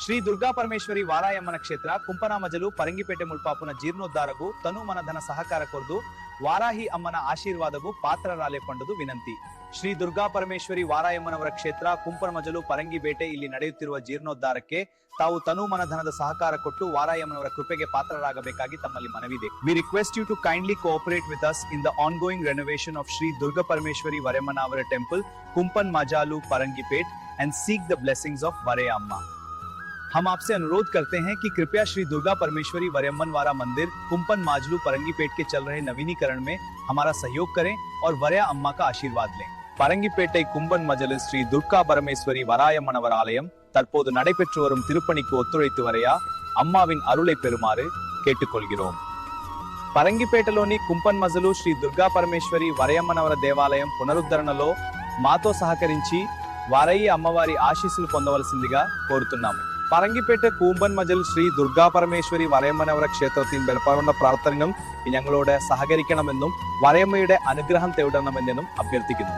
ಶ್ರೀ ದುರ್ಗಾ ಪರಮೇಶ್ವರಿ ವಾರಾಯಮ್ಮನ ಕ್ಷೇತ್ರ ಕುಂಪನಾಮಜಲು ಪರಂಗಿಪೇಟೆ ಮುಳ್ಪಾಪುನ ಜೀರ್ಣೋದ್ಧಾರಗೂ ತನು ಮನಧನ ಸಹಕಾರ ಕೊರ್ದು ವಾರಾಹಿ ಅಮ್ಮನ ಆಶೀರ್ವಾದಗೂ ಪಾತ್ರರಾಲೆಕೊಂಡದು ವಿನಂತಿ. ಶ್ರೀ ದುರ್ಗಾ ಪರಮೇಶ್ವರಿ ವಾರಾಯಮ್ಮನವರ ಕ್ಷೇತ್ರ ಕುಂಪನಮಜಲು ಪರಂಗಿಪೇಟೆ ಇಲ್ಲಿ ನಡೆಯುತ್ತಿರುವ ಜೀರ್ಣೋದ್ಧಾರಕ್ಕೆ ತಾವು ತನು ಮನಧನದ ಸಹಕಾರ ಕೊಟ್ಟು ವಾರಾಯಮ್ಮನವರ ಕೃಪೆಗೆ ಪಾತ್ರರಾಗಬೇಕಾಗಿ ತಮ್ಮಲ್ಲಿ ಮನವಿದೆ. We request you to kindly cooperate with us in the ongoing renovation of Shri Durga Parmeshwari Varayammanavara temple, Kumpan Majalu Parangipet, and seek the blessings of Varayamma. हम आपसे अनुरोध करते हैं कि कृपया श्री दुर्गा परमेश्वरी वरयम्मनवारा मंदिर कुंपन माजलू परंगीपेट के चल रहे नवीनीकरण में हमारा सहयोग करें और वरया अम्मा का आशीर्वाद लें. பரங்கிப்பேட்டை கும்பன் மஜலில் ஸ்ரீ துர்கா பரமேஸ்வரி வராயம்மனவர் ஆலயம் தற்போது நடைபெற்று வரும் திருப்பணிக்கு ஒத்துழைத்து வரையா அம்மாவின் அருளை பெறுமாறு கேட்டுக்கொள்கிறோம். పరంగిపేటలోని కుంపన్ మజలు శ్రీ దుర్గా పరమేశ్వరి వరయమ్మనవర దేవాలయం పునరుద్ధరణలో మాతో సహకరించి వారయ్య అమ్మవారి ఆశీస్సులు പൊന്നവലസിന്ദിగా കോരുతున్నాము. പരങ്കിപ്പേട്ട് കൂമ്പൻ മജൽ ശ്രീ ദുർഗാ പരമേശ്വരി വരയമ്മനവര ക്ഷേത്രത്തിൽ വെളുപ്പാറുന്ന പ്രാർത്ഥനകളും ഞങ്ങളോട് സഹകരിക്കണമെന്നും വരയമ്മയുടെ അനുഗ്രഹം തേടണമെന്നും അഭ്യർത്ഥിക്കുന്നു.